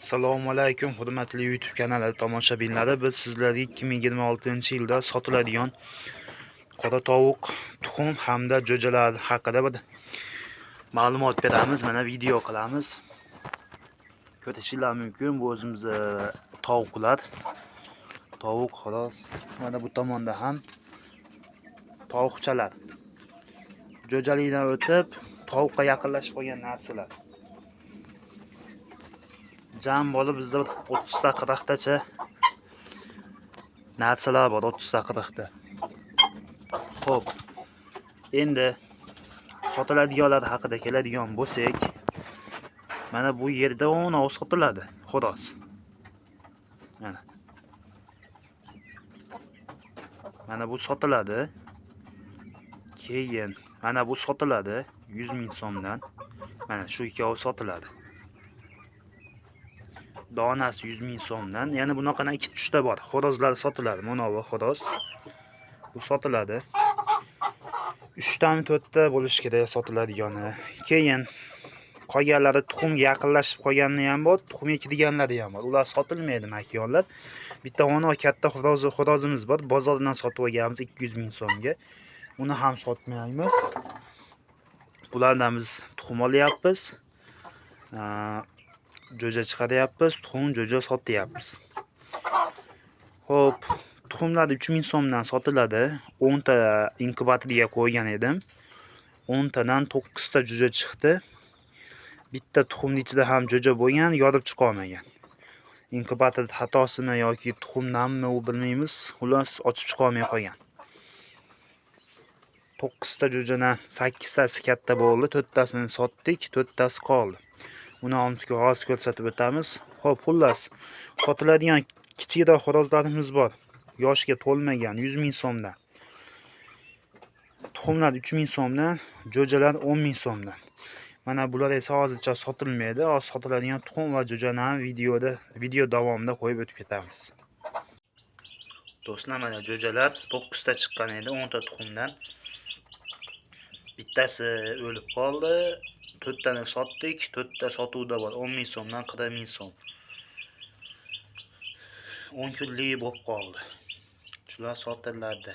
Assalomu alaykum hurmatli YouTube kanali tomoshabinlari. Biz sizlarga 2026-yilda sotiladigan qora tovuq, tuxum hamda jo'jalar haqida bir ma'lumot beramiz. Mana video qilamiz. Ko'rishingiz mumkin, bu o'zimiz tovuqlar. Tovuq xolos. Mana bu tomonda ham tovuqchalar. Jo'jalikdan o'tib, tovuqqa yaqinlashib qolgan narsalar. Jam bo'lib bizda 30 ta 40 tacha narsalar bor, 30 ta 40 ta. Xo'p. Endi sotiladiganlar haqida keladigan bo'lsak, mana bu yerda 10 sotiladi, xolos. Mana bu sotiladi. Keyin mana bu sotiladi 100 ming so'mdan. Mana shu ikkovi sotiladi. Donasi 100 ming so'mdan. Yana bunaqana 2-3 ta bor. Xorozlar sotiladi. Mana bu xoroz. Bu sotiladi. 3 tami 4 ta bo'lish kerak sotiladigani. Keyin qolganlari tuxumga yaqinlashib qolgani ham bor, tuxumga kirganlari ham bor. Ular sotilmaydi makonlar. Bitta ona katta xorozimiz bor. Bozordan sotib olganmiz 200 ming so'mga. Uni ham sotmaymiz. Bulardan biz tuxum olyapmiz. Jo'ja chiqaryapmiz, tuxum jo'ja sotyapmiz. Xo'p, tuxumlar 3000 so'mdan sotiladi. 10 ta inkubatorga qo'ygan edim. 10 tadan 9 ta jo'ja chiqdi. Bitta tuxumning ichida ham jo'ja bo'lgan, yorib chiqa olmagan. Inkubator xatosimi yoki tuxumdanmi u bilmaymiz. Xullas ochib chiqa olmay qolgan. 9 ta jo'jadan 8 tasi katta bo'ldi, 4 tasini sotdik, 4 tasi qoldi. Uni omizga hozir ko'rsatib o'tamiz. Xo'p, xullas sotiladigan kichikroq xorozlarimiz bor. Yoshga to'lmagan 100 ming so'mdan. Tuxumlar 3000 so'mdan, jo'jalar 10 ming so'mdan. Mana bular esa hozircha sotilmaydi. Hozir sotiladigan tuxum va jo'jani ham video davomida qo'yib o'tib ketamiz. Do'stlar, mana jo'jalar 9 ta chiqqan edi 10 ta tuxumdan. Bittasi o'lib qoldi. 4 tani sotdik, 4 ta sotuvda bor. 10 ming so'mdan 40 ming so'm. 10 kunlik bo'lib qoldi. Shular sotiladi.